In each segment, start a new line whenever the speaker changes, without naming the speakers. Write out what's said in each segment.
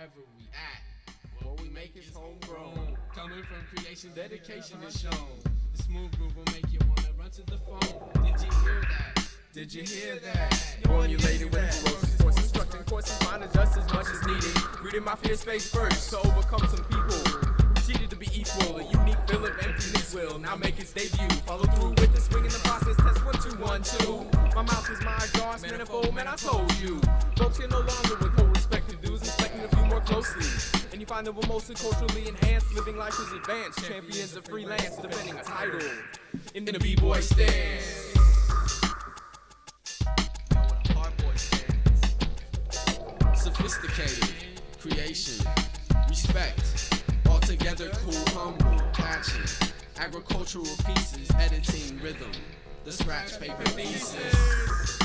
wherever we at. What we make is homegrown. Coming from creation, dedication is shown. The smooth groove will make you wanna run to the phone. Did you hear that? Did you hear that?
Formulated with ferocious force, instructing course and finding just as much as needed. Rooted my fear space first to overcome some people who cheated to be equal. A unique feel of emptiness will now make its debut. Follow through with the swing in the process. Test 1, 2, 1, 2. My mouth is my exhaust, manifold, man, I told you. Folks can no longer withhold respect to dues, inspecting a few more closely. And you find that we're mostly culturally enhanced, living life is advanced. Champions of freelance, defending a title in the b-boy stance.
Sophisticated, creation, respect, altogether cool, humble, passion, agricultural pieces, editing rhythm, the Scratchpaper thesis.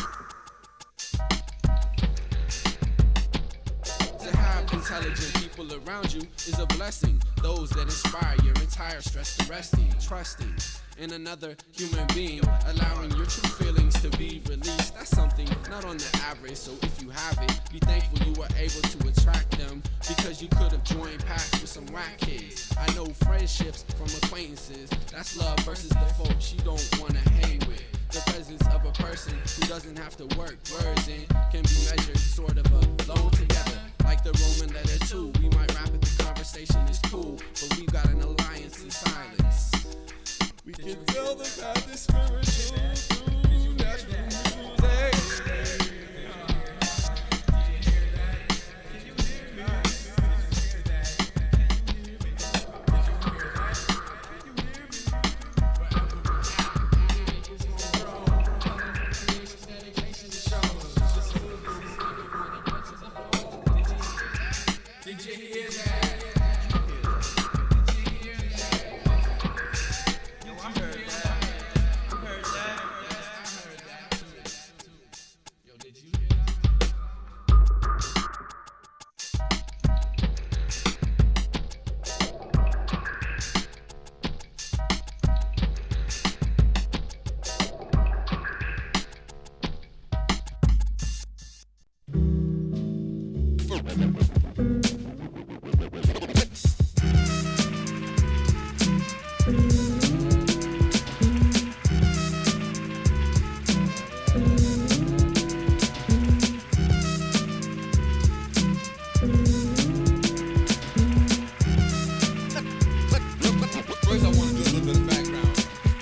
To have intelligent people around you is a blessing. Those that inspire your entire stress to resting, trusting in another human being, allowing your true feelings to be released. That's something not on the average, so if you have it, be thankful you were able to attract them, because you could have joined packs with some whack kids. I know friendships from acquaintances, that's love versus the folks you don't want to hang with. The presence of a person who doesn't have to work words in can be measured sort of alone together. Like the Roman letter 2, we might rap it, the conversation is cool, but we got an alliance in silence. We can tell the path is spiritual through natural music. Did you hear that?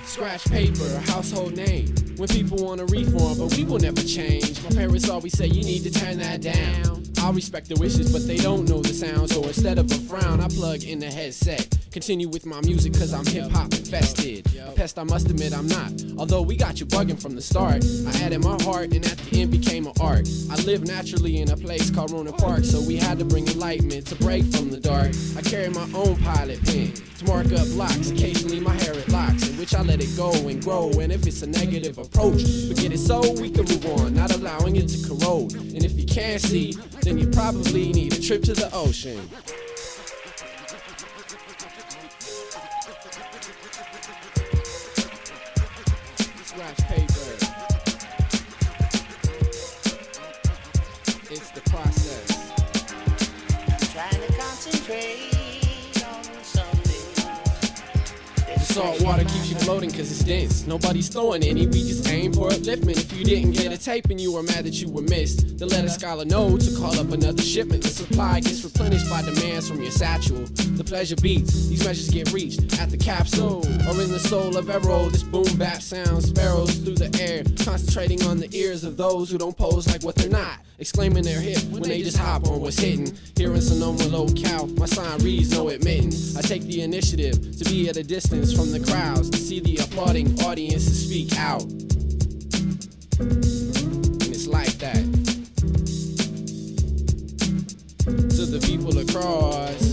Scratchpaper, a household name. When people want to reform, but we will never change. My parents always say you need to turn that down. I respect the wishes, but they don't know the sound. So instead of a frown, I plug in the headset. Continue with my music cause I'm hip-hop infested. A pest I must admit I'm not, although we got you bugging from the start. I added my heart and at the end became an art. I live naturally in a place called Rona Park, so we had to bring enlightenment to break from the dark. I carry my own pilot pen to mark up blocks. Occasionally my hair it locks, in which I let it go and grow. And if it's a negative approach, forget it so we can move on, not allowing it to corrode. And if you can't see, then you probably need a trip to the ocean. Scratchpaper. It's the process.
Trying to concentrate on something.
The salt water keeps you floating cause it's dense. Nobody's throwing any, we just aim for upliftment. If you didn't get a tape and you were mad that you were missed, then let a scholar know to call up another shipment. The supply gets replenished by demands from your satchel. The pleasure beats, these measures get reached at the capsule or in the soul of arrow. This boom bap sound sparrows through the air, concentrating on the ears of those who don't pose like what they're not, exclaiming they're hip when they just hop on what's hitting. Here in Sonoma locale, my sign reads no admittance. I take the initiative to be at a distance from the crowds, to see the applauding audiences speak out. And it's like that. To the people across.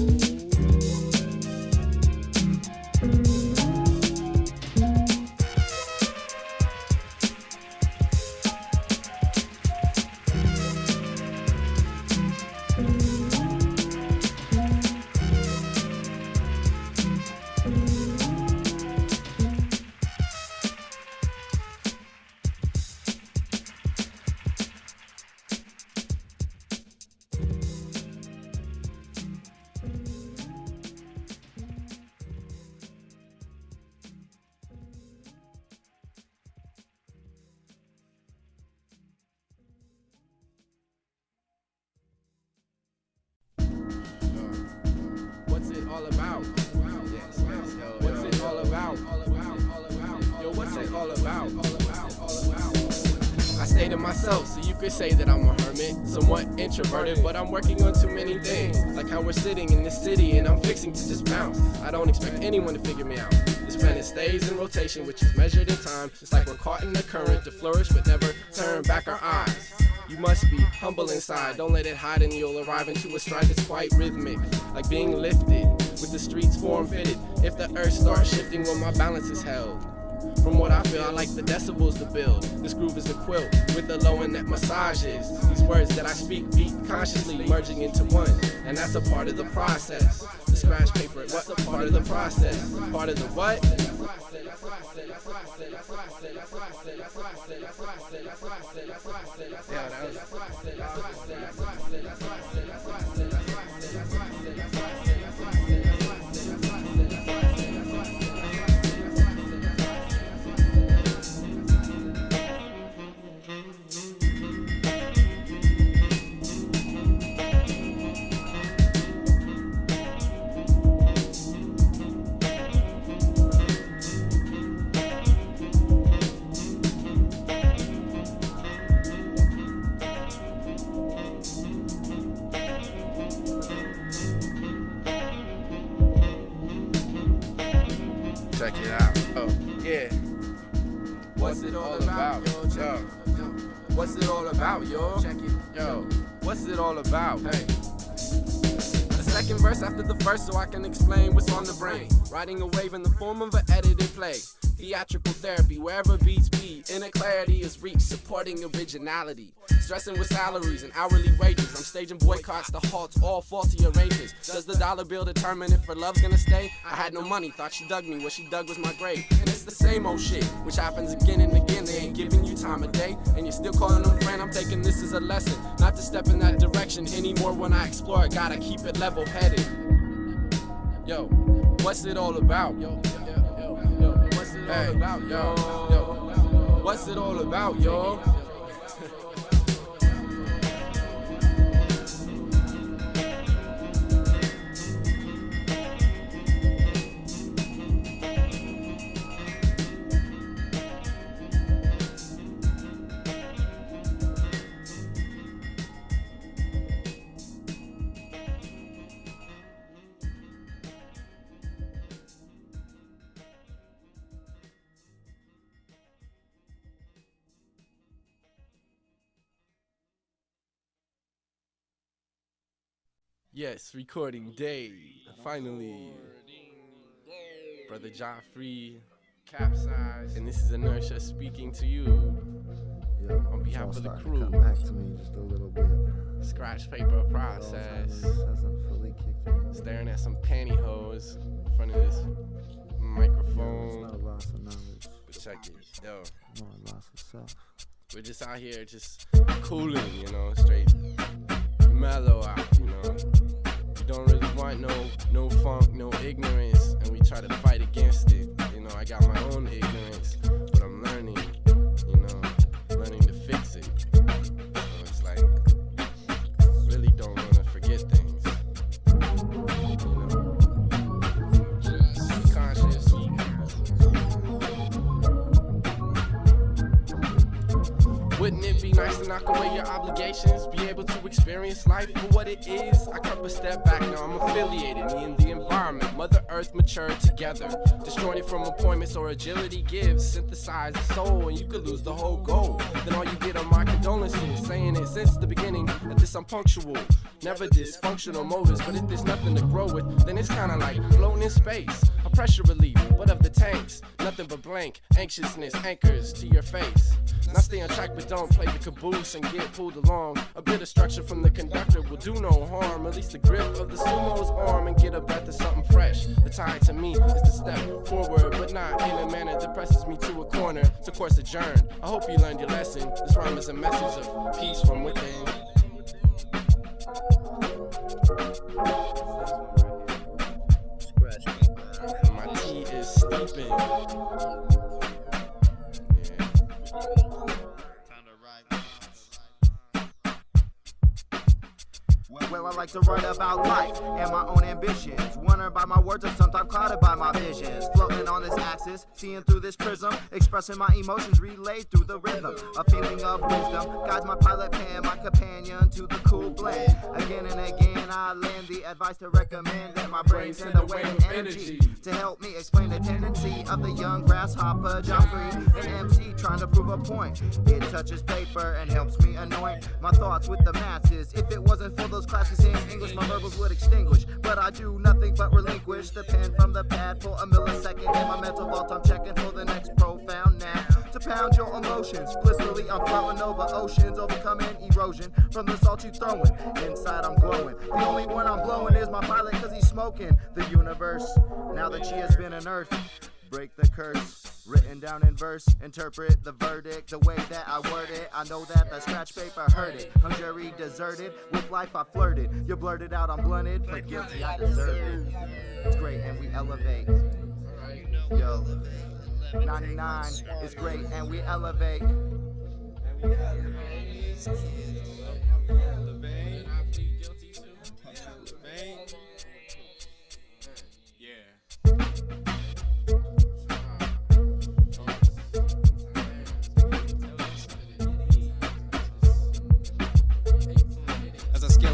isolated myself, so you could say that I'm a hermit. Somewhat introverted, but I'm working on too many things. Like how we're sitting in this city and I'm fixing to just bounce. I don't expect anyone to figure me out. This planet stays in rotation, which is measured in time. It's like we're caught in the current to flourish but never turn back our eyes. You must be humble inside, don't let it hide, and you'll arrive into a stride that's quite rhythmic, like being lifted with the streets form-fitted. If the earth starts shifting when my balance is held. From what I feel, I like the decibels to build. This groove is a quilt with the low end that massages. These words that I speak beat consciously, merging into one, and that's a part of the process. The scratch paper, what's a part of the process? Part of the what? Yeah, that was... Check it out. Oh, yeah. What's it all about, yo? What's it all about, yo? Check it, yo. What's it all about? Hey. The second verse after the first, so I can explain what's on the brain. Riding a wave in the form of an edited play. Theatrical therapy, wherever beats be, inner clarity is reached, supporting originality. Stressing with salaries and hourly wages, I'm staging boycotts to halt all faulty arrangements. Does the dollar bill determine if her love's gonna stay? I had no money, thought she dug me, what she dug was my grave. And it's the same old shit, which happens again and again. They ain't giving you time of day, and you're still calling them friend. I'm taking this as a lesson, not to step in that direction anymore. When I explore, I gotta keep it level-headed. Yo, what's it all about? Yo, what's it all about, yo? What's it all about, yo? Yes, recording day. Finally. Brother Jahfree, Capsize, and this is Ehnertia speaking to you.
Yo,
on behalf of the crew.
Come back to me just a little bit.
Scratchpaper process.
Hasn't fully kicked in.
Staring at some pantyhose in front of this microphone.
It's not a loss of knowledge.
But check it, yo.
More a loss of self.
We're just out here just cooling, you know, straight mellow out, you know. We don't really want no funk, no ignorance, and we try to fight against it. You know, I got my own ignorance, but I'm learning, you know, learning to fix it. So it's like, really don't want to forget things. You know, just conscious. Wouldn't it be nice to knock away your obligations, be able to experience life for what it is? I come a step back, now I'm affiliated in the environment. Mother Earth matured together, disjointed from appointments or agility gives. Synthesize the soul and you could lose the whole goal. Then all you get are my condolences, saying it since the beginning that this I'm punctual. Never dysfunctional motives, but if there's nothing to grow with, then it's kinda like floating in space. A pressure relief, but of the tanks, nothing but blank anxiousness anchors to your face. Now stay on track, but don't play the caboose and get pulled along. A bit of structure from the conductor will do no harm. Release the grip of the sumo's arm and get a breath of something fresh. The tide to me is to step forward, but not in a manner that presses me to a corner. So course adjourned. I hope you learned your lesson. This rhyme is a message of peace from within. My tea is steeping.
Well, Well, I like to write about life and my own ambitions. Wondering by my words, I'm sometimes clouded by my visions. Floating on this axis, seeing through this prism, expressing my emotions relayed through the rhythm. A feeling of wisdom guides my pilot pen, my companion to the cool blend. Again and again, I lend the advice to recommend that my brain send a wave of energy to help me explain the tendency of the young grasshopper, Jahfree, an MC trying to prove a point. It touches paper and helps me anoint my thoughts with the masses. If it wasn't for those classes in English, my verbals would extinguish. But I do nothing but relinquish the pen from the pad for a millisecond. In my mental vault, I'm checking for the next profound nap to pound your emotions. Blissfully, I'm floating over oceans, overcoming erosion from the salt you throwing. Inside, I'm glowing. The only one I'm blowing is my pilot, cause he's smoking the universe. Now that she has been unearthed, break the curse. Written down in verse, interpret the verdict the way that I word it. I know that the scratch paper heard it. Hung jury deserted, with life I flirted. You blurted out, I'm blunted, but guilty, I deserve it. It's great and we elevate. Yo, 99 is great and we elevate.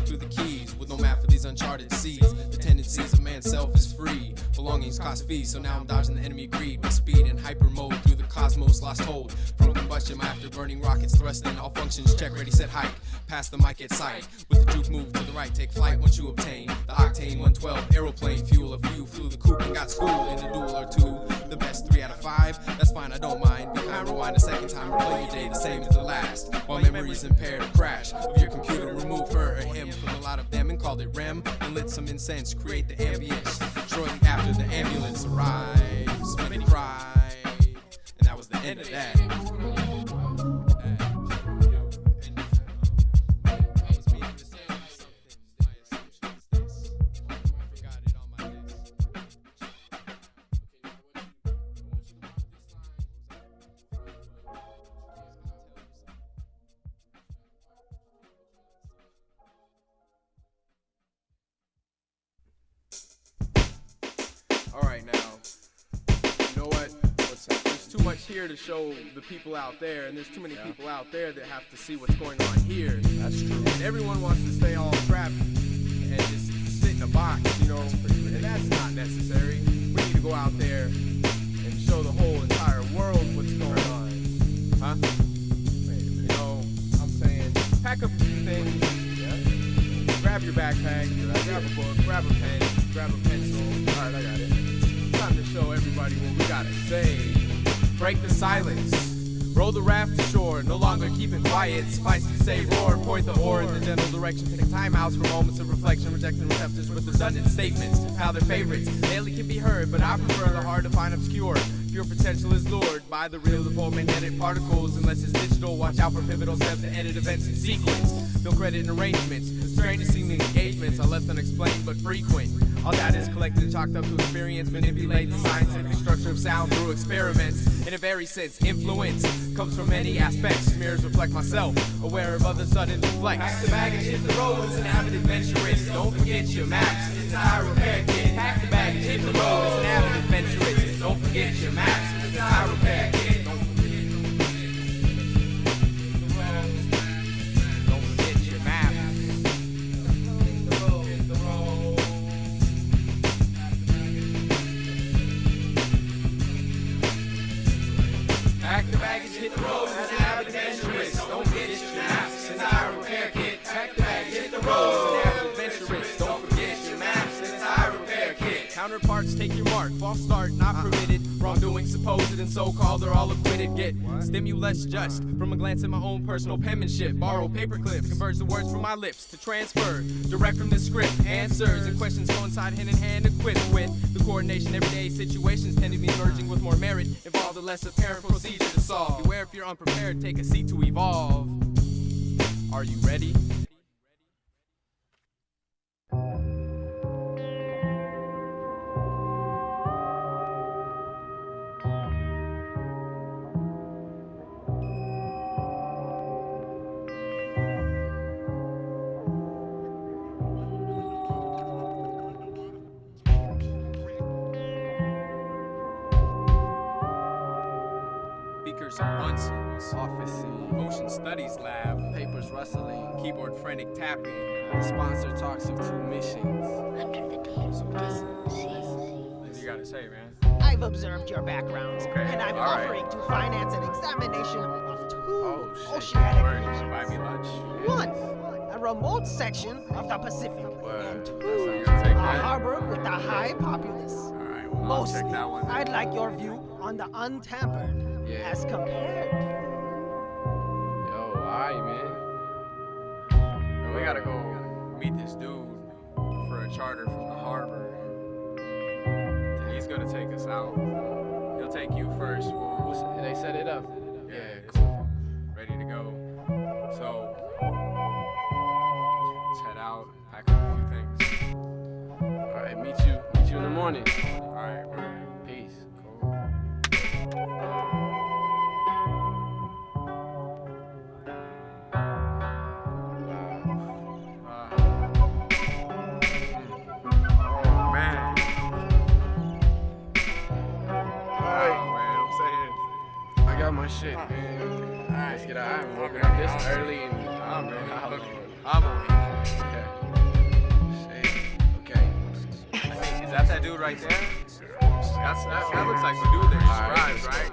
Through the keys with no map for these uncharted seas. The tendencies of man's self is free. Belongings cost fees, so now I'm dodging the enemy greed. My speed in hyper mode through the cosmos lost hold. From combustion, my afterburning rockets thrusting. All functions check, ready, set, hike. Pass the mic at sight. With the juke move to the right, take flight once you obtain the octane 112 aeroplane fuel. A few flew the coop and got schooled in a duel or two. The best 3 out of 5, that's fine, I don't mind. Behind rewind a second time, replay your day the same as the last. While memory's impaired, a crash of your computer, remove her or him from a lot of them and called it REM and lit some incense, create the ambience. Shortly after the ambulance arrives, many cried, and that was the end of that.
Alright, now, you know what? There's too much here to show the people out there, and there's too many people out there that have to see what's going on here. That's true. And everyone wants to stay all trapped and just sit in a box, you know, and that's not necessary. We need to go out there and show the whole entire world what's going on. Huh? You know, I'm saying, pack up a few things, grab your backpack, grab a book, grab a pen, grab a pencil. Alright, I got it. Time to show everybody what we gotta say. Break the silence. Row the raft to shore. No longer keeping quiet. Suffice to say, roar. Point the oar in the general direction. Take timeouts for moments of reflection. Rejecting receptors with redundant statements. How they're favorites daily can be heard, but I prefer the hard to find obscure. Pure potential is lured by the real of magnetic particles. Unless it's digital, watch out for pivotal steps to edit events in sequence. No credit in arrangements. Strangest seeming engagements are left unexplained but frequent. All data is collected and chalked up to experience. Manipulate the scientific structure of sound through experiments. In a very sense, influence comes from many aspects. Mirrors reflect myself, aware of other sudden deflects. Pack the baggage, hit the road as an avid adventurist. Don't forget your maps, it's an tire repair kit. Pack the baggage, hit the road as an avid adventurist. Don't forget your maps, it's a tire repair kit. Hit the road as an avid adventurist. Don't forget your maps, it's a tire repair kit. Pack the baggage, hit the road as an avid adventurist. Don't forget your maps, it's a tire repair kit. Counterparts, take your mark. False start, not permitted. Wrongdoing, supposed and so-called, they're all acquitted. Get stimulus just from a glance at my own personal penmanship. Borrow paper clips, converge the words from my lips to transfer direct from the script. Answers and questions coincide hand in hand, equipped with the coordination. Everyday situations tend to be merging with more merit. Involve the less apparent procedure to solve. Beware if you're unprepared, take a seat to evolve. Are you ready? Professor Munson's
Office scene.
Ocean Studies Lab,
Papers rustling.
keyboard frantic tapping.
The sponsor talks of 2 missions.
So what do you gotta say, man?
I've observed your backgrounds,
Okay,
and I'm
all right.
offering to finance an examination of 2
Oh, shit.
oceanic
Word,
regions.
buy me lunch.
1, a remote section of the Pacific,
Word.
and 2,
That's not gonna take
a
that.
harbor with a high populace.
All right, well, I'll
Mostly,
check that one.
I'd like your view on the untampered
Yeah.
as compared.
Yo, alright, man.
Yo, we gotta go meet this dude for a charter from the harbor. He's gonna take us out. He'll take you first.
They set it up.
Yeah,
Yeah,
cool. Ready to go. So, let's head out, pack up a few things.
Alright, meet you in the morning.
Alright, word.
Peace.
Cool. Oh, man.
I got my shit, man. Let's get out. I haven't woken up this early and I don't know how long.
I'm awake.
Yeah. Shit. Okay.
Wait, is that dude right there? That looks like the dude there.
Alright.
Scribes, right?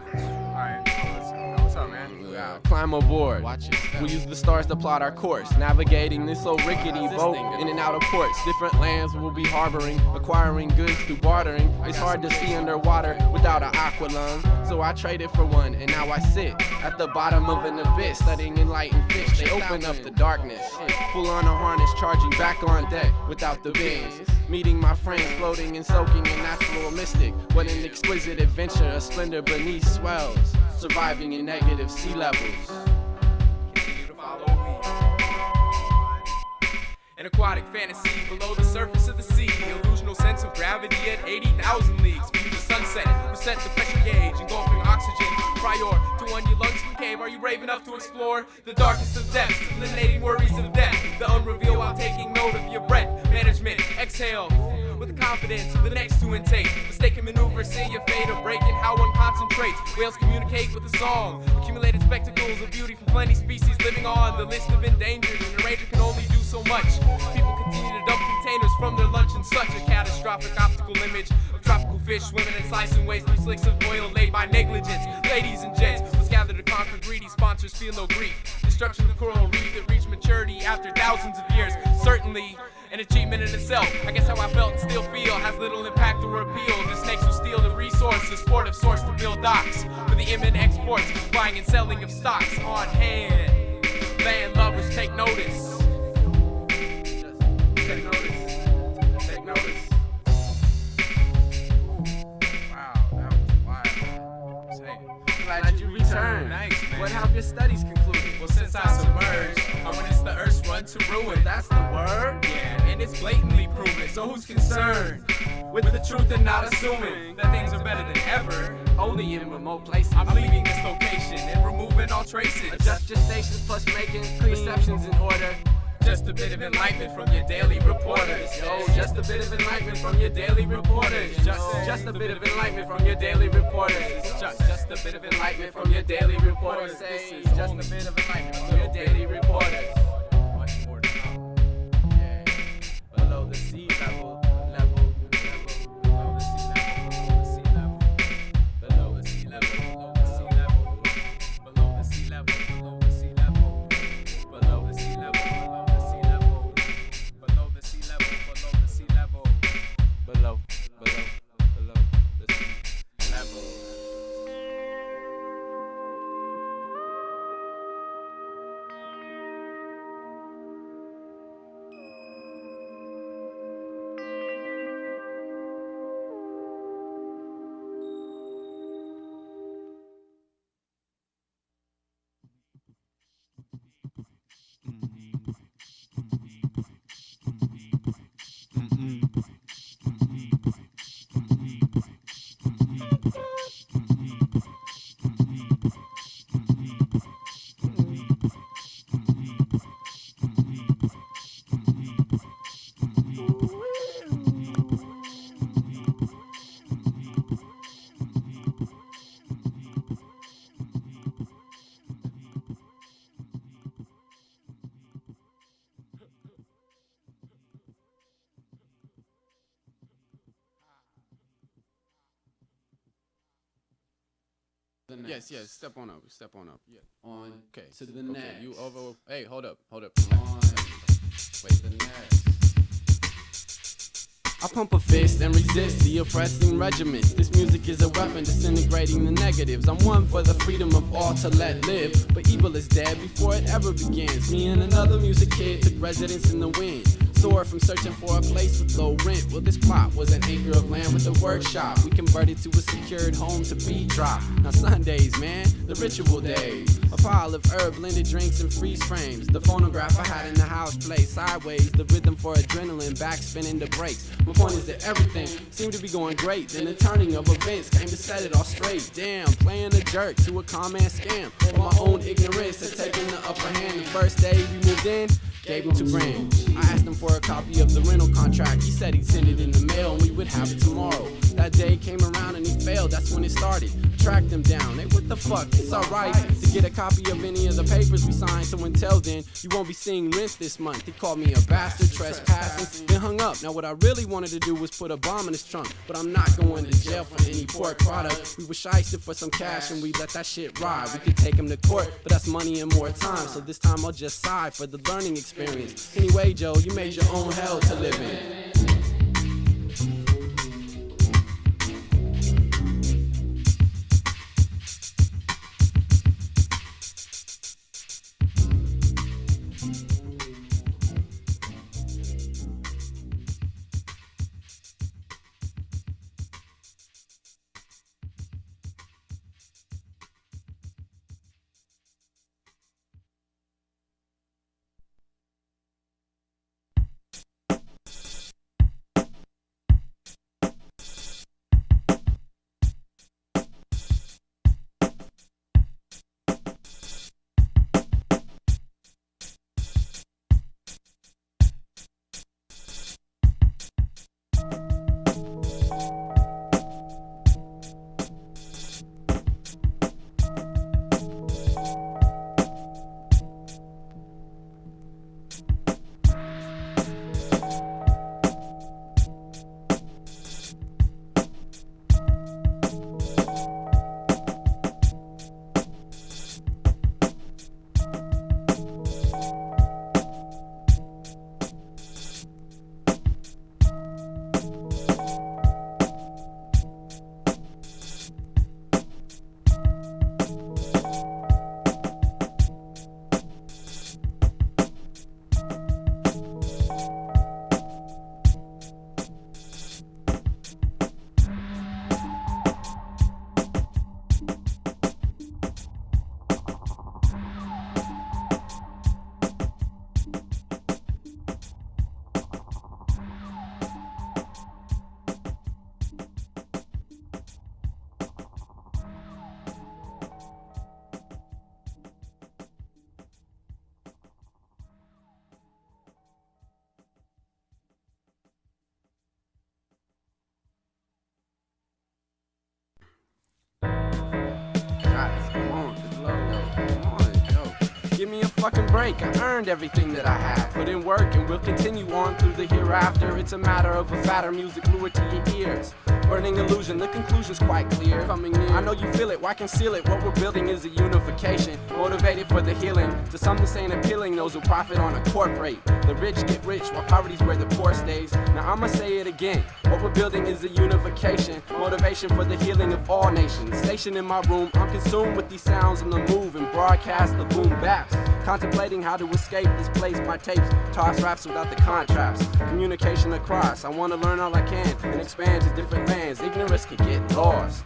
Alright. What's up, man?
Climb aboard. We use the stars to plot our course, navigating this old rickety boat in and out of ports. Different lands we'll be harboring, acquiring goods through bartering. It's hard to see underwater without an aqua lung, so I traded for one, and now I sit at the bottom of an abyss, studying enlightened fish. They open up the darkness, pull on a harness, charging back on deck without the bins. Meeting my friends, floating and soaking in natural mystic. What an exquisite adventure, a splendor beneath swells, surviving in negative sea levels.
Continue to follow me. An aquatic fantasy below the surface of the sea. Illusional sense of gravity at 80,000 leagues. View the sunset, reset the pressure gauge, engulfing oxygen. Prior to one you lungs from cave, are you brave enough to explore the darkest of depths, eliminating worries of death? The unrevealed while taking note of your breath. Management, exhale with the confidence of the next to intake. Mistaken maneuver, see your fate or breaking how one concentrates. Whales communicate with a song. Accumulated spectacles of beauty from plenty species living on the list of endangered. And a ranger can only do so much. People continue to dump containers from their lunch in such a catastrophic optical image of tropical fish swimming and slicing waste through slicks of oil laid by negligence. Ladies and gents, let's gather to conquer greedy sponsors, feel no grief. Destruction of coral reef that reached maturity after thousands of years. Certainly an achievement in itself. I guess how I felt and still feel has little impact or appeal. The snakes will steal the resource, the sport of source to build docks for the imminent exports, buying and selling of stocks on hand. Land lovers take notice. Take notice. Take notice. Wow, that was wild. I'm saying.
Glad you returned.
Thanks, man.
What have your studies concluded?
Well, since I submerged, I witnessed the Earth's run to ruin.
That's the word?
Yeah, and it's blatantly proven. So who's concerned with the truth and not assuming that things are better than ever?
Only in remote places.
I'm leaving this location and removing all traces.
Adjust your stations plus making perceptions in order.
Just a bit of enlightenment from your daily reporters.
Yo, just a bit of enlightenment from your daily reporters. Just a bit of enlightenment from your daily reporters.
Just a bit of
Enlightenment from your daily reporters. Say, just a bit of enlightenment from your daily reporters.
Much more to come.
Yeah. Below the sea level,
Below the sea level, below the sea level, below the sea level, below the sea level, below the sea level, below the sea level, below the sea level, below the sea level,
below the sea level. Yes, step on up. Yeah.
On
Okay.
to the next.
Okay, you over. Hey, hold up.
On
Wait.
the next.
I pump a fist and resist the oppressing regiments. This music is a weapon disintegrating the negatives. I'm one for the freedom of all to let live, but evil is dead before it ever begins. Me and another music kid took residence in the wind, soared from searching for a place with low rent. Well, this plot was an acre of land with a workshop. We converted to a secured home to beat drop. Now Sundays, man, the ritual days. A pile of herb blended drinks and freeze frames. The phonograph I had in the house played sideways. The rhythm for adrenaline, back spinning the brakes. My point is that everything seemed to be going great. Then the turning of events came to set it all straight. Damn, playing a jerk to a con man scam. But my own ignorance had taken the upper hand. The first day we moved in, gave him $2,000. I asked him for a copy of the rental contract. He said he'd send it in the mail and we would have it tomorrow. That day came around and he failed, that's when it started. I tracked him down, hey, what the fuck, it's alright to get a copy of any of the papers we signed. So until then, you won't be seeing rent this month. He called me a bastard, trespassing, then hung up. Now what I really wanted to do was put a bomb in his trunk, but I'm not going to jail for any pork product. We were shysted for some cash and we let that shit ride. We could take him to court, but that's money and more time. So this time I'll just sigh for the learning experience. Anyway, Joe, you made your own hell to live in. Give me a fucking break, I earned everything that I have. Put in work and we'll continue on through the hereafter. It's a matter of a fatter music lured to your ears. Burning illusion, the conclusion's quite clear. Coming in, I know you feel it, why conceal it? What we're building is a unification, motivated for the healing. To some this ain't appealing, those who profit on a corporate. The rich get rich while poverty's where the poor stays. Now I'ma say it again, what we're building is a unification, motivation for the healing of all nations. Stationed in my room, I'm consumed with these sounds on the move and broadcast the boom baps. Contemplating how to escape this place by tapes, toss raps without the contraps. Communication across, I wanna learn all I can and expand to different lands. Ignorance can get lost.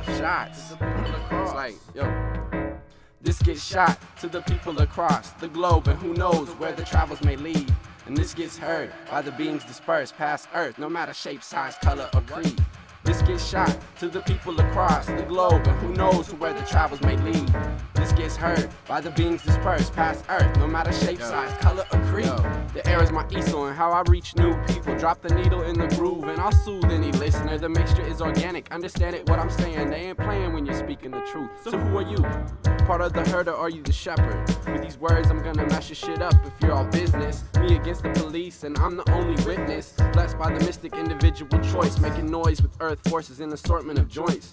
Shots. It's like, yo, this gets shot to the people across the globe, and who knows where the travels may lead. And this gets heard by the beings dispersed past Earth, no matter shape, size, color, or creed. This gets shot to the people across the globe, and who knows where the travels may lead. This gets heard by the beings dispersed past Earth, no matter shape, size, color, or creed. The air is my easel and how I reach new people. Drop the needle in the groove and I'll soothe any listener. The mixture is organic, understand it what I'm saying. They ain't playing when you're speaking the truth. So who are you? Part of the herd, or are you the shepherd? With these words I'm gonna mess your shit up if you're all business. Me against the police and I'm the only witness. Blessed by the mystic individual choice, making noise with earth forces in assortment of joints.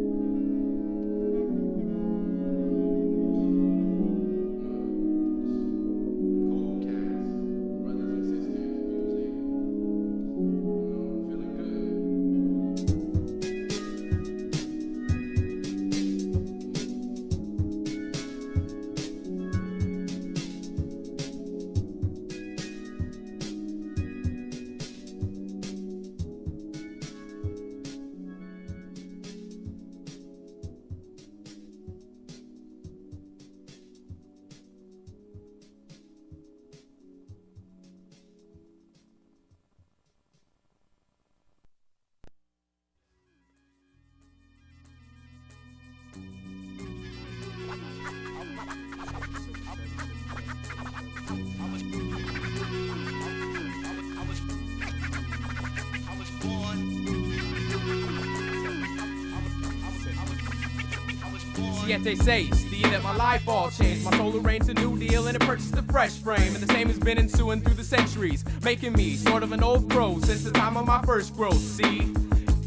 Siete seis, the year that my life all changed. My soul arranged a new deal and it purchased a fresh frame. And the same has been ensuing through the centuries, making me sort of an old pro since the time of my first growth. See?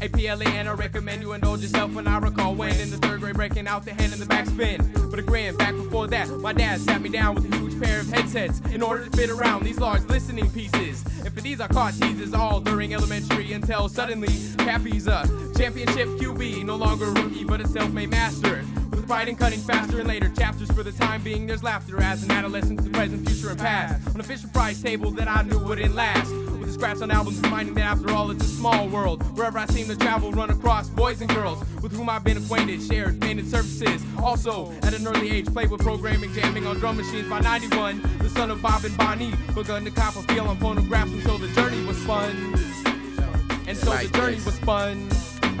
APLAN, I recommend you indulge yourself when I recall when in the third grade breaking out the hand in the backspin. But a grand back before that, my dad sat me down with a huge pair of headsets in order to fit around these large listening pieces. And for these I caught teases all during elementary until suddenly Cappy's a championship QB, no longer a rookie but a self-made master. With pride and cutting faster and later chapters for the time being, there's laughter as an adolescent to present, future, and past. On a Fisher Price table that I knew wouldn't last. With the scraps on albums reminding that after all it's a small world. Wherever I seem to travel, run across boys and girls with whom I've been acquainted, shared, painted surfaces. Also, at an early age, played with programming, jamming on drum machines. By 91, the son of Bob and Bonnie begun to cop a feel on phonographs, and so the journey was fun. And so the journey was fun.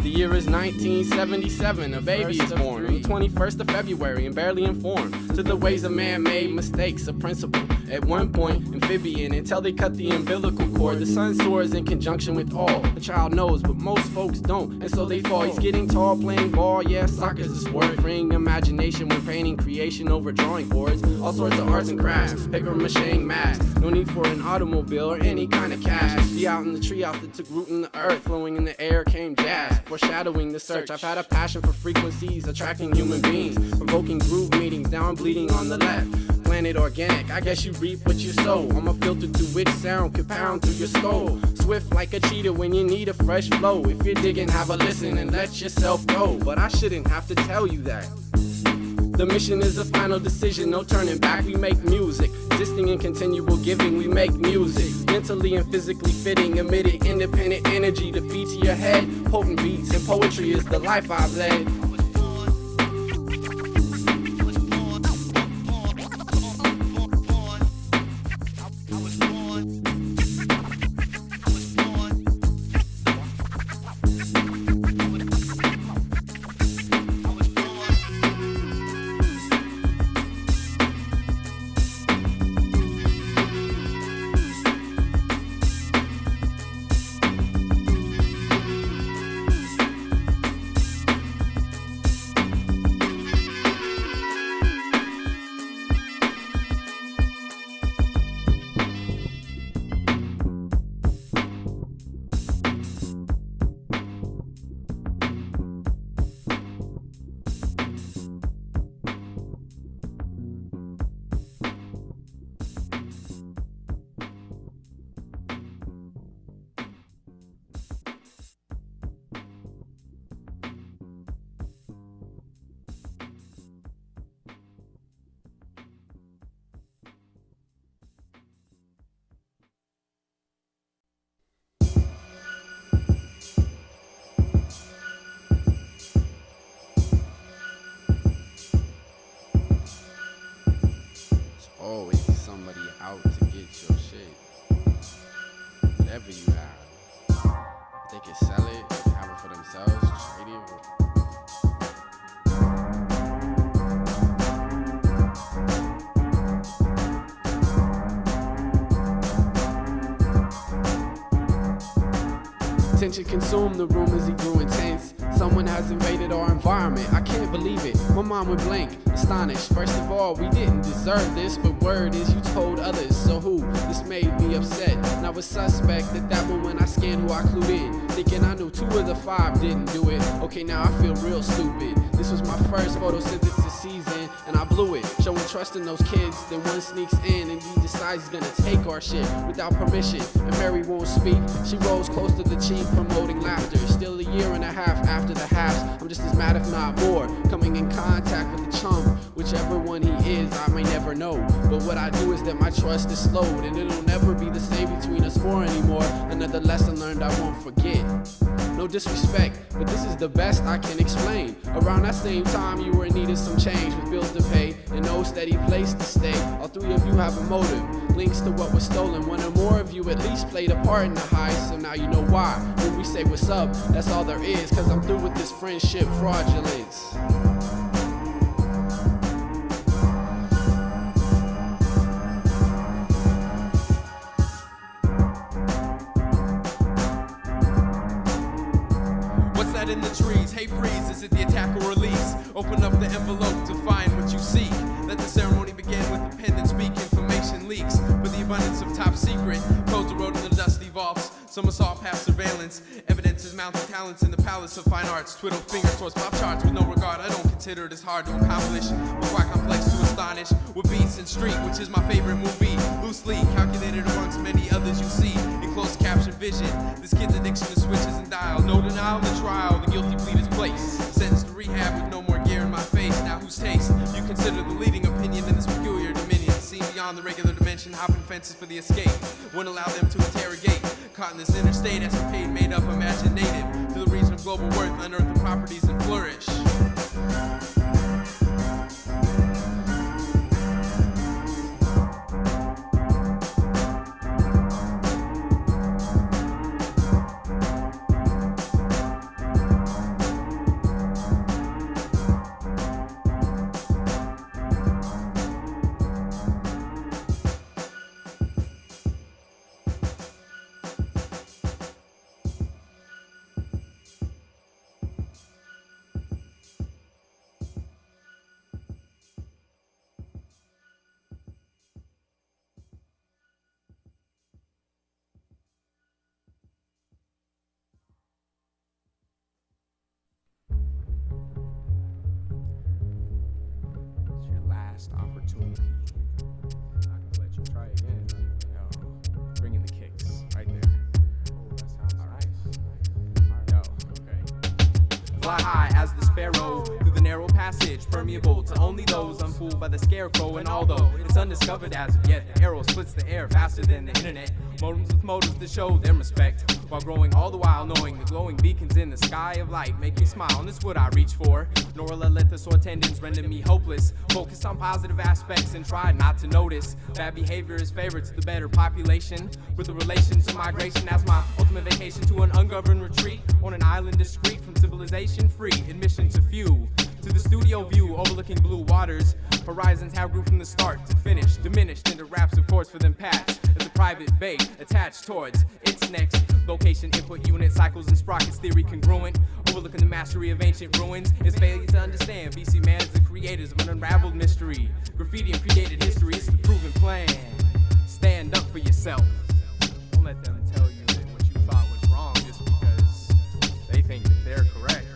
The year is 1977, a baby is born on the 21st of February and barely informed to the ways a man made mistakes, a principle. At one point, amphibian, until they cut the umbilical cord. The sun soars in conjunction with all. The child knows, but most folks don't, and so they fall. He's getting tall, playing ball, yeah, soccer's a sport. Freeing imagination when painting creation over drawing boards. All sorts of arts and crafts, paper macheing masks. No need for an automobile or any kind of cash. Be out in the treehouse that took root in the earth. Flowing in the air came jazz, foreshadowing the search. I've had a passion for frequencies, attracting human beings, provoking groove meetings. Now I'm bleeding on the left. Planet organic, I guess you reap what you sow. I'm a filter through which sound could pound through your skull. Swift like a cheetah when you need a fresh flow. If you're digging, have a listen and let yourself go. But I shouldn't have to tell you that. The mission is a final decision, no turning back. We make music, existing in continual giving. We make music, mentally and physically fitting, emitting independent energy to feed to your head. Potent beats and poetry is the life I've led. Always somebody out to get your shit. Whatever you have, they can sell it, have it for themselves, trade it. Tension consumed the room as he grew intense. Someone has invaded our environment. I can't believe it. My mind went blank, astonished. First of all, we didn't deserve this, but word is you told others. So who? This made me upset. And I was suspect that one when I scanned who I clued in, thinking I knew 2 of the 5 didn't do it. Okay, now I feel real stupid. This was my first photosynthesis season, and I blew it. Showing trust in those kids, then one sneaks in and he decides he's gonna take our shit without permission. And Mary won't speak. She rolls close to the chief, promoting laughter. Still a year and a half after the halves, I'm just as mad if not more. Coming in contact with the chump, whichever one he is, I may never know. But what I do is that my trust is slowed, and it'll never be the same between us 4 anymore. Another lesson learned I won't forget. No disrespect, but this is the best I can explain. Around that same time, you were in need of some change with bills to pay and no steady place to stay. All 3 of you have a motive, links to what was stolen. 1 or more of you at least played a part in the heist, so now you know why. When we say what's up, that's all there is, cause I'm through with this friendship fraudulence.
Some assault past surveillance. Evidence is mounting talents in the palace of fine arts. Twiddle fingers towards pop charts with no regard. I don't consider it as hard to accomplish, but quite complex to astonish. With Beats and Street, which is my favorite movie. Loosely calculated amongst many others you see in closed caption vision. This kid's addiction to switches and dial. No denial in the trial. The guilty plea is placed. Sentenced to rehab with no more gear in my face. Now whose taste you consider the leading opinion in this peculiar dominion? Seen beyond the regular dimension, hopping fences for the escape. Wouldn't allow them to interrogate. Caught in this interstate, escapade made up, imagine native to the region of global worth, unearth the properties and flourish. Opportunity. I'm gonna let you try again. Bring in the kicks right there. Oh, that sounds nice. Yo, okay. Fly high as the sparrow through the narrow passage, permeable to only those unfooled by the scarecrow. And although it's undiscovered as of yet, the arrow splits the air faster than the internet. Modems with motives to show them respect, while growing all the while knowing the glowing beacons in the sky of light make me smile, and it's what I reach for. Nor will I let the sore tendons render me hopeless. Focus on positive aspects and try not to notice bad behavior is favored to the better population, with a relation to migration as my ultimate vacation to an ungoverned retreat on an island discreet from civilization, free admission to few. To the studio view overlooking blue waters, horizons have grew from the start to finish, diminished into wraps of course for them patch as a private bay attached towards its next location. Input unit cycles and sprockets theory congruent, overlooking the mastery of ancient ruins. It's failure to understand BC man is the creators of an unraveled mystery. Graffiti and predated history, it's the proven plan. Stand up for yourself. Don't let them tell you that what you thought was wrong just because they think that they're correct.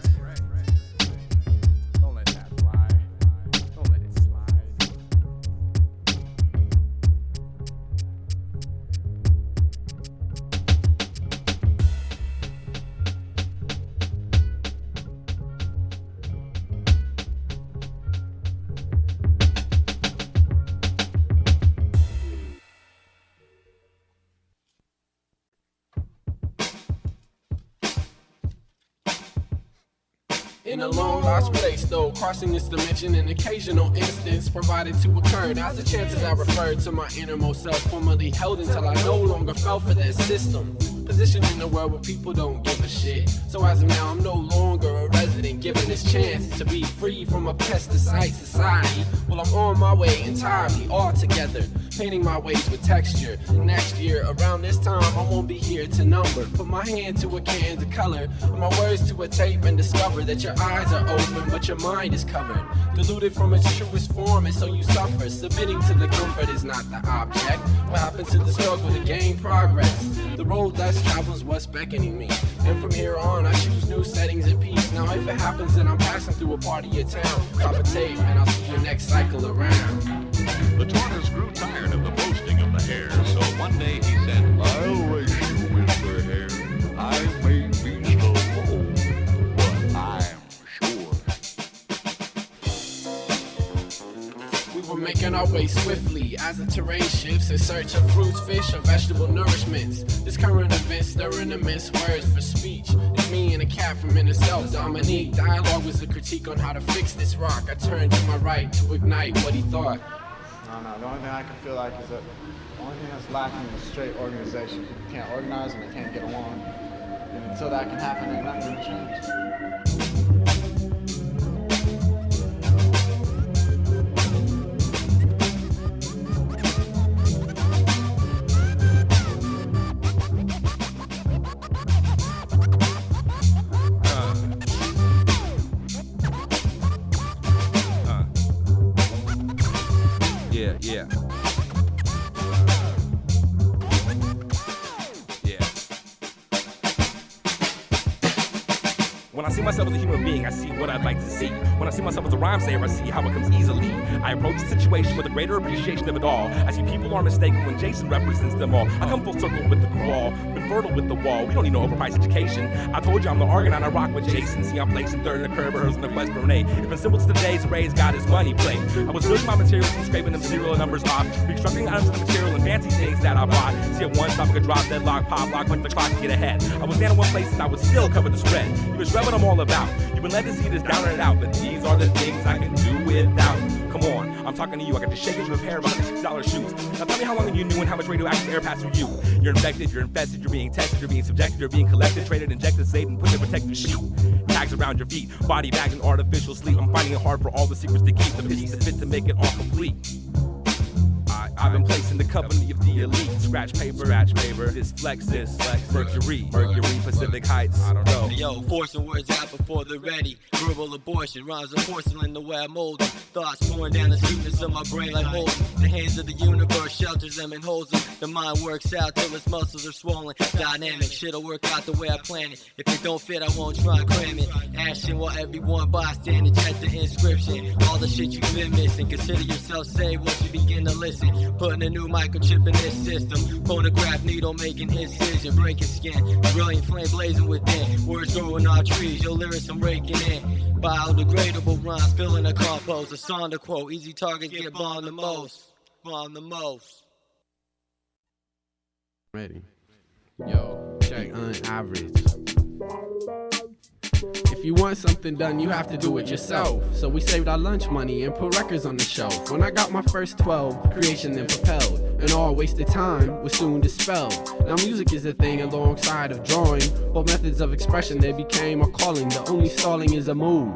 In a long lost place, though, crossing this dimension, an occasional instance provided to occur. Now's the chances I referred to my innermost self, formerly held until I no longer fell for that system. Positioned in a world where people don't give a shit. So as of now, I'm no longer a resident, given this chance to be free from a pesticide society. Well, I'm on my way entirely, all together, painting my ways with texture. Next year, around this time, I won't be here to number. Put my hand to a can to color, and my words to a tape, and discover that your eyes are open, but your mind is covered. Diluted from its truest form, and so you suffer. Submitting to the comfort is not the object. What happens to the struggle to gain progress? The road less travel's what's beckoning me. And from here on, I choose new settings and peace. Now, if it happens that I'm passing through a part of your town, drop a tape, and I'll see you next cycle around.
The tortoise grew tired of the boasting of the hare, so one day he said, I'll race you, Mr. Hare. I may be slow, but I'm sure.
We were making our way swiftly as the terrain shifts in search of fruits, fish, or vegetable nourishments. This current event stirring immense words for speech. It's me and a cat from inner self, Dominique. Dialogue was a critique on how to fix this rock. I turned to my right to ignite what he thought.
No, the only thing I can feel like is that the only thing that's lacking is straight organization. You can't organize and they can't get along. And until that can happen, ain't nothing gonna change.
When I see myself as a human being, I see what I'd like to see. When I see myself as a rhyme sayer, I see how it comes easily. I approach the situation with a greater appreciation of it all. I see people are mistaken when Jason represents them all. I come full circle with the crawl, been fertile with the wall. We don't need no overpriced education. I told you I'm the Argonaut, I rock with Jason. See, I'm placing third in the curve, rehearsing the quest for Renee. It's been simple to the days, Ray's got his money plate. I was building my materials and scraping them serial numbers off, reconstructing items of the material and fancy things that I bought. See, at one stop I could drop, deadlock, pop, lock, punch the clock to get ahead. I was down in one place and I would still cover the spread. You was what I'm all about. You've been led to see this down and out, but these are the things I can do without. Come on, I'm talking to you. I got to shake into a pair of $106 shoes. Now tell me how long you knew and how much radioactive air passed through you. You're infected, you're infested, you're being tested, you're being subjected, you're being collected, traded, injected, saved, and put in a protective sheet. Tags around your feet, body bags in artificial sleep. I'm finding it hard for all the secrets to keep, the pieces to fit to make it all complete. I've been placed in the company of the elite. Scratchpaper, Disflex.6, Mercury, Pacific Heights. I don't know.
Yo, forcing words out before they're ready. Verbal abortion, rhymes of porcelain, the way I mold them. Thoughts pouring down the sweetness of my brain like mold. The hands of the universe shelters them and holds them. The mind works out till its muscles are swollen. Dynamic, shit'll work out the way I plan it. If it don't fit, I won't try and cram it. Action while everyone bystander check the inscription. All the shit you've been missing. Consider yourself saved once you begin to listen. Putting a new microchip in this system. Phonograph needle making incision. Breaking skin. Brilliant flame blazing within. Words growing on trees. Your lyrics I'm raking in. Biodegradable rhymes filling a compost. A song to quote. Easy targets get bombed the most. Bombed the most.
Ready. Yo, check Unaverages. If you want something done, you have to do it yourself. So we saved our lunch money and put records on the shelf. When I got my first 12, creation then propelled, and all wasted time was soon dispelled. Now music is a thing alongside of drawing. Both methods of expression they became a calling. The only stalling is a move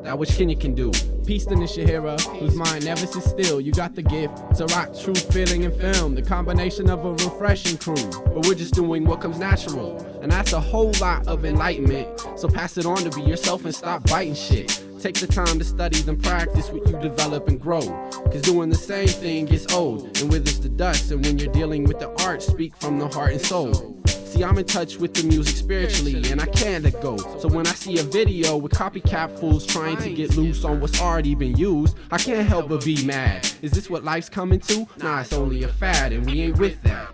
that which Kenya can do. Peace to Nishihira, whose mind never sits still. You got the gift to rock truth, feeling, and film. The combination of a refreshing crew. But we're just doing what comes natural, and that's a whole lot of enlightenment. So pass it on to be yourself and stop biting shit. Take the time to study, then practice what you develop and grow. Cause doing the same thing gets old and withers the dust. And when you're dealing with the art, speak from the heart and soul. See, I'm in touch with the music spiritually, and I can't let go. So when I see a video with copycat fools trying to get loose on what's already been used, I can't help but be mad. Is this what life's coming to? Nah, it's only a fad, and we ain't with that.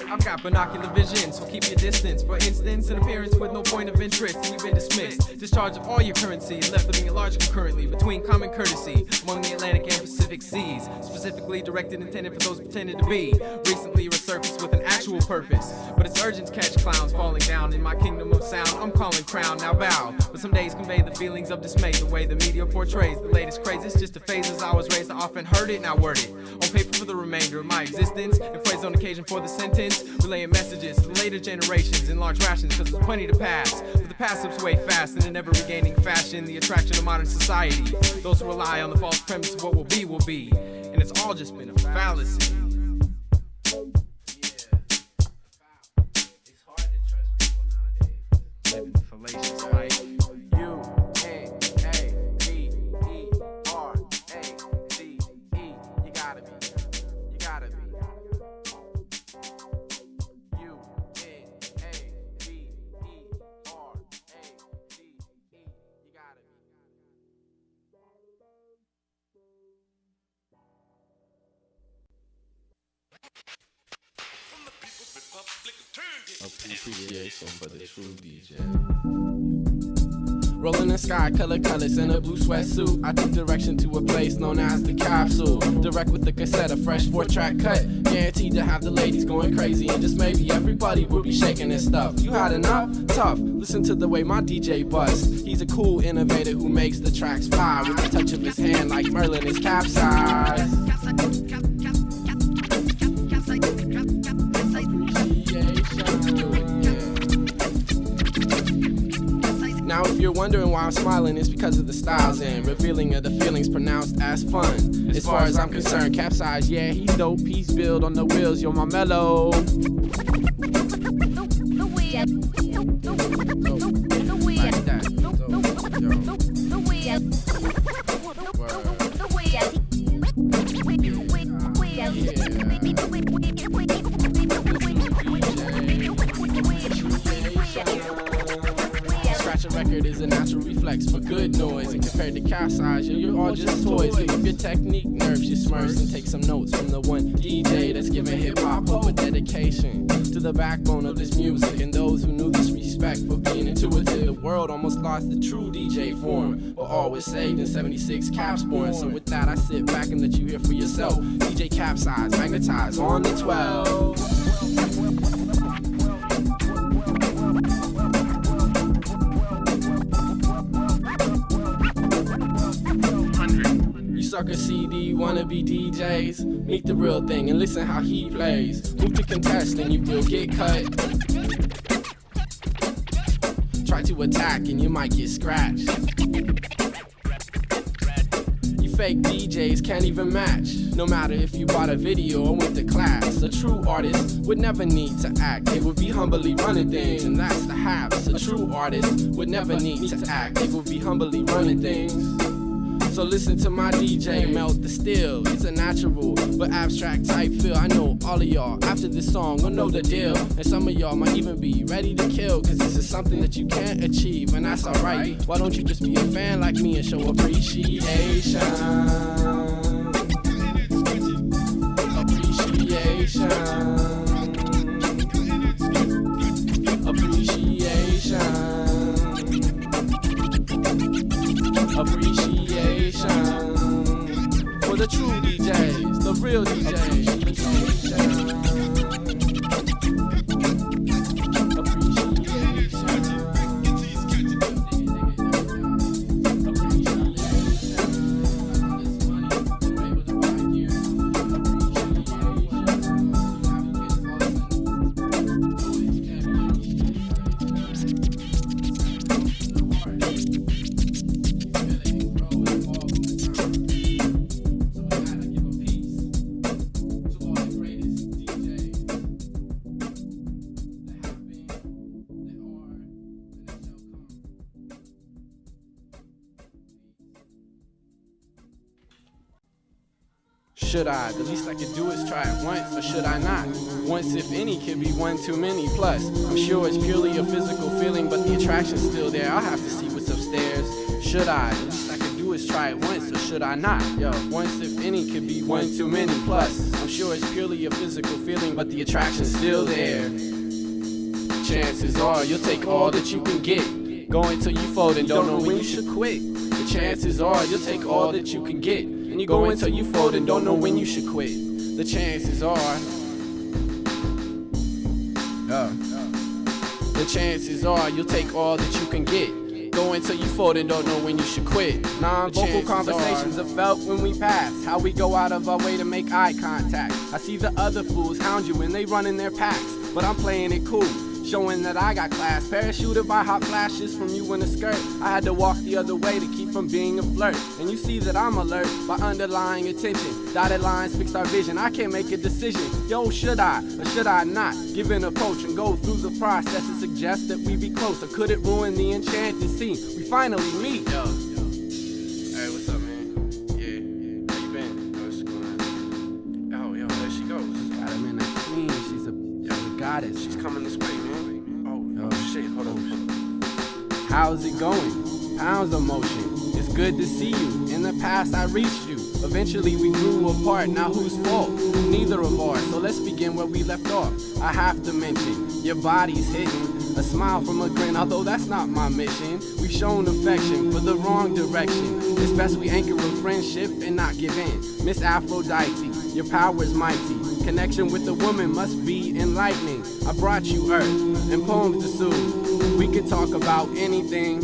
I've got binocular vision, so keep your distance. For instance, an appearance with no point of interest, and you've been dismissed. Discharge of all your currency, left living at large concurrently between common courtesy among the Atlantic and Pacific seas. Specifically directed and intended for those pretended to be. Recently resurfaced with an actual purpose, but it's urgent to catch clowns falling down in my kingdom of sound. I'm calling crown, now bow. But some days convey the feelings of dismay, the way the media portrays the latest craze. It's just a phase as I was raised. I often heard it, now word it on paper for the remainder of my existence, and phrase on occasion for the sentence, relaying messages to the later generations in large rations, cause there's plenty to pass. But the pass slips way fast and in never regaining fashion, the attraction of modern society. Those who rely on the false premise of what will be, and it's all just been a fallacy.
It's hard to trust people nowadays. Living the fallacious life. Appreciation for the true DJ. Rolling the sky, colors in a blue sweatsuit. I take direction to a place known as the capsule. Direct with the cassette, a fresh 4-track cut. Guaranteed to have the ladies going crazy, and just maybe everybody will be shaking this stuff. You had enough? Tough. Listen to the way my DJ busts. He's a cool innovator who makes the tracks fly with the touch of his hand like Merlin is Capsize. Now if you're you're wondering why I'm smiling, it's because of the styles and revealing of the feelings pronounced as fun. As far as I'm concerned, Capsize, yeah, he's dope. He's built on the wheels, you're my mellow. A record is a natural reflex for good noise, and compared to Capsize, you're all just toys. Give up your technique, nerves your smurfs, and take some notes from the one DJ that's giving hip-hop hope with dedication to the backbone of this music, and those who knew this respect for being intuitive. The world almost lost the true DJ form, but all was saved in 76 Caps born. So with that, I sit back and let you hear for yourself. DJ Capsize, magnetize on the 12. Sucker CD wannabe DJs, meet the real thing and listen how he plays. Move to contest and you will get cut. Try to attack and you might get scratched. You fake DJs can't even match, no matter if you bought a video or went to class. A true artist would never need to act, they would be humbly running things, and that's the haps. A true artist would never need to act, they would be humbly running things. So listen to my DJ melt the steel. It's a natural but abstract type feel. I know all of y'all after this song will know the deal, and some of y'all might even be ready to kill, cause this is something that you can't achieve, and that's alright. Why don't you just be a fan like me and show appreciation? Appreciation. Appreciation for the true DJs, the real DJs, the true DJs. Should I? The least I could do is try it once, or should I not? Once, if any, could be one too many. Plus, I'm sure it's purely a physical feeling, but the attraction's still there. I'll have to see what's upstairs. Should I? The least I could do is try it once, or should I not? Yo, once, if any, could be one too many. Plus, I'm sure it's purely a physical feeling, but the attraction's still there. Chances are you'll take all that you can get. Go until you fold and don't know when you should quit. The chances are you'll take all that you can get. And you go until you fold and don't know when you should quit. The chances are, the chances are you'll take all that you can get. Go until you fold and don't know when you should quit. Non-vocal conversations are felt when we pass. How we go out of our way to make eye contact. I see the other fools hound you when they run in their packs, but I'm playing it cool, showing that I got class. Parachuted by hot flashes from you in a skirt. I had to walk the other way to keep from being a flirt. And you see that I'm alert by underlying attention. Dotted lines fixed our vision. I can't make a decision. Yo, should I or should I not give an approach and go through the process to suggest that we be close? Or could it ruin the enchanted scene? We finally meet. Yo. Hey, what's up, man? Yeah. How you been? What's going on? Oh, yo, there she goes. Got him in a queen. She's a goddess. She's coming this way, man. Oh shit, hold on. How's it going? Pounds of motion. It's good to see you. In the past I reached you. Eventually we grew apart. Now whose fault? Neither of ours. So let's begin where we left off. I have to mention, your body's hidden. A smile from a grin, although that's not my mission. We've shown affection for the wrong direction. It's best we anchor a friendship and not give in. Miss Aphrodite, your power is mighty. Connection with a woman must be enlightening. I brought you earth and poems to soothe. We could talk about anything.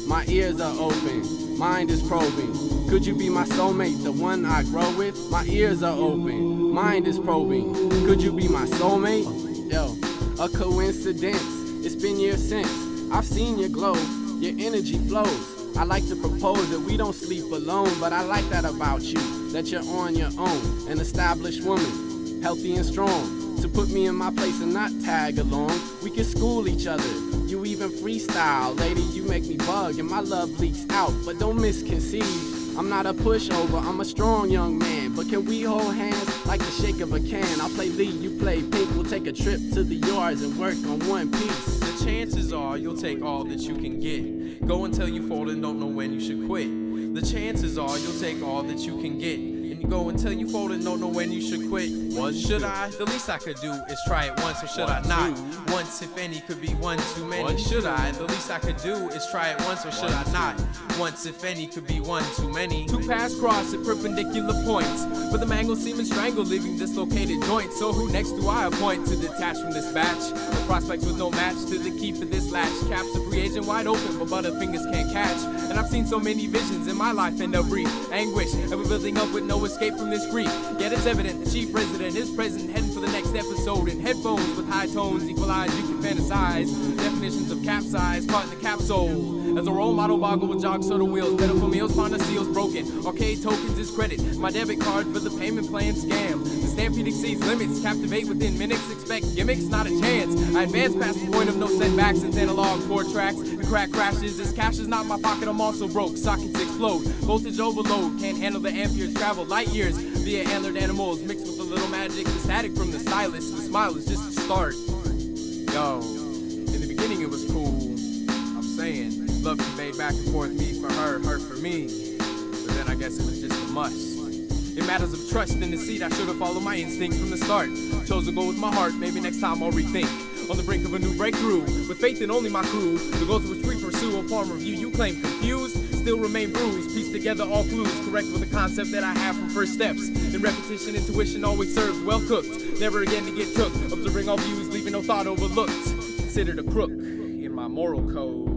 My ears are open, mind is probing. Could you be my soulmate, the one I grow with? My ears are open, mind is probing. Could you be my soulmate? Yo, a coincidence. It's been years since I've seen your glow. your energy flows. I like to propose that we don't sleep alone, but I like that about you, that you're on your own, an established woman, healthy and strong, to put me in my place and not tag along. We can school each other, you even freestyle, lady, you make me bug and my love leaks out, but don't misconceive. I'm not a pushover, I'm a strong young man, but can we hold hands like the shake of a can? I'll play lead, you play pink, we'll take a trip to the yards and work on one piece.
The chances are you'll take all that you can get. Go until you fall and don't know when you should quit. The chances are you'll take all that you can get. And you go until you fold and don't know when you should quit. Should I? The least I could do is try it once, or should I not? Once, if any, could be one too many. Should I? The least I could do is try it once, or should I not? Once, if any, could be one too many. Two paths cross at perpendicular points, but the mangled seam and strangled, leaving dislocated joints. So who next do I appoint to detach from this batch? A prospect with no match to the key for this latch. Caps a free agent wide open, but butterfingers can't catch. And I've seen so many visions in my life end up brief anguish, and we're building up with no escape from this grief. Yet it's evident the chief resident is present, heading for the next episode in headphones with high tones equalize. You can fantasize definitions of capsize, caught in the capsule. As a role model, boggle with jog soda wheels, better for meals, Fonda seals broken. Arcade tokens is credit. My debit card for the payment plan scam. The stampede exceeds limits, captivate within minutes. Expect gimmicks, not a chance. I advance past the point of no setbacks. It's analog 4 tracks. The crack crashes. This cash is not in my pocket. I'm also broke. Sockets explode. Voltage overload. Can't handle the amperes. Travel light years via antlered animals mixed with a little magic. The static from the stylus. The smile is just a start. Yo, in the beginning it was cool. I'm saying love conveyed back and forth, me for her, her for me. But then I guess it was just a must. In matters of trust and deceit, I should have followed my instincts from the start. Chose to go with my heart, maybe next time I'll rethink. On the brink of a new breakthrough, with faith in only my crew, the goals which we pursue upon review, you claim confused, still remain bruised. Piece together all clues, correct with the concept that I have from first steps. In repetition, intuition always serves well cooked, never again to get took. Observing all views, leaving no thought overlooked. Considered a crook in my moral code.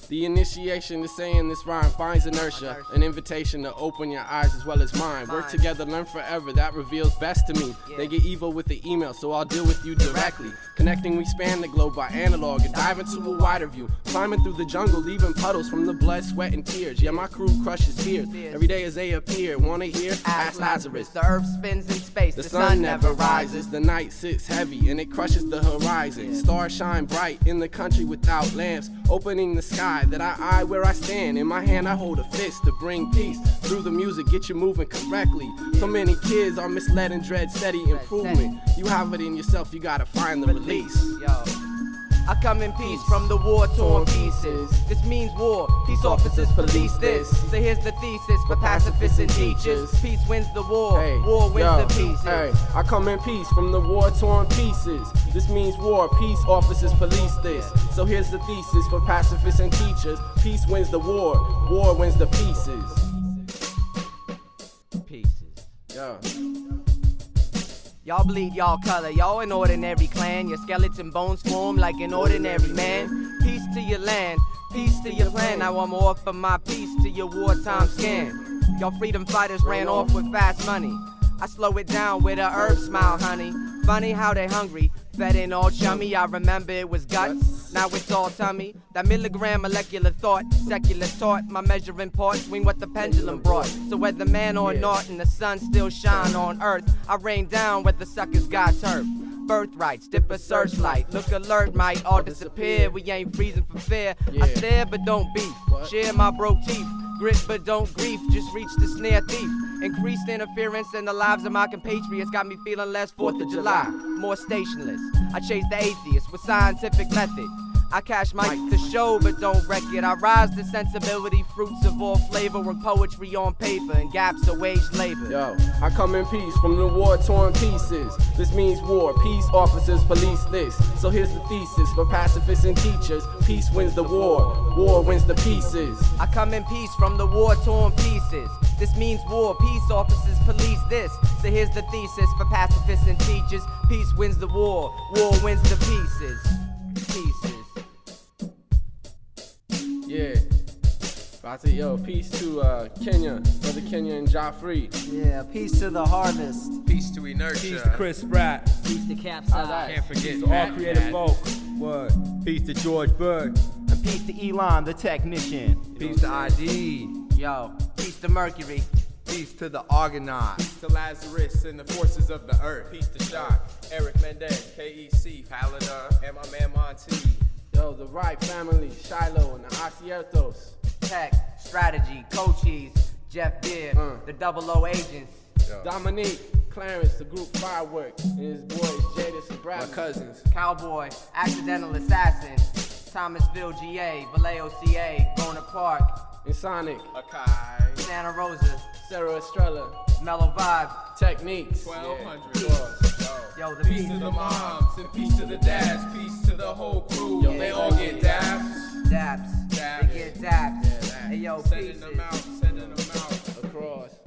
The initiation is saying this rhyme finds inertia, an invitation to open your eyes as well as mine. Work together, learn forever, that reveals best to me. They get evil with the email, so I'll deal with you directly. Connecting, we span the globe by analog and dive into a wider view. Climbing through the jungle, leaving puddles from the blood, sweat, and tears. Yeah, my crew crushes fears every day as they appear. Wanna hear? Ask Lazarus.
The earth spins in space,
the sun never rises. The night sits heavy and it crushes the horizon. Stars shine bright in the country without lamps, opening the sky that I eye where I stand. In my hand I hold a fist to bring peace through the music, get you moving correctly. So many kids are misled and dread steady improvement. You have it in yourself, you gotta find the release.
Yo. I come in peace from the war-torn pieces. This means war, peace officers police this. So here's the thesis for pacifists and teachers. Peace wins the war, war wins the pieces.
I come in peace from the war-torn pieces. This means war, peace officers police this. So here's the thesis for pacifists and teachers. Peace wins the war, war wins the pieces.
Pieces.
Yeah.
Y'all bleed y'all color, y'all an ordinary clan. Your skeleton bones form like an ordinary man. Peace to your land, peace to your plan. Now I'm offer my peace to your wartime scan. Y'all freedom fighters ran off with fast money. I slow it down with a herb smile, honey. Funny how they hungry, fed and all chummy. I remember it was guts, now it's all tummy. That milligram molecular thought, secular taught my measuring part between what the pendulum brought. So whether man or not and the sun still shine on earth, I rain down where the suckers got turf. Birthrights, dip a searchlight, look alert, might all disappear. We ain't freezing for fear. I stare but don't beef, share my broke teeth. Grit but don't grief, just reach the snare thief. Increased interference in the lives of my compatriots got me feeling less 4th of July, more stationless. I chase the atheist with scientific method. I cash mics to show but don't wreck it. I rise to sensibility, fruits of all flavor, and poetry on paper and gaps of wage labor.
Yo, I come in peace from the war-torn pieces. This means war, peace officers police this. So here's the thesis for pacifists and teachers. Peace wins the war, war wins the pieces.
I come in peace from the war-torn pieces. This means war. Peace officers police this. So here's the thesis for pacifists and teachers. Peace wins the war. War wins the pieces.
Yeah. Peace to Kenya, brother Kenya and Jahfree.
Yeah, peace to the harvest.
Peace to Ehnertia.
Peace to Chris Pratt.
Peace to Capsize.
Can't forget
Peace to all creative folk.
Word. Peace to George Bird.
And peace to Elon, the technician.
Peace to ID.
Yo, peace to Mercury.
Peace to the Argonaut. Peace to Lazarus and the forces of the earth. Peace to Shock, Eric Mendez, KEC, Paladin, and my man Monty.
Yo, the Wright family, Shiloh and the Aciertos.
Tech, strategy, coaches, Jeff Beer, the 00 agents.
Dominique, Clarence, the group Firework, and his boys Jadis and Brad. My cousins.
Cowboy, accidental assassin, Thomasville, GA, Vallejo, CA, Bona Park,
And Sonic,
Akai,
Santa Rosa,
Sarah Estrella,
Mellow Vibe,
Techniques.
1200.
Yo, the
Peace to the moms and peace to the dads. Peace to the whole crew. Yo, they all get daps.
Daps, they get daps. Hey yo,
Sending
pieces.
them out, sending them out.
Across.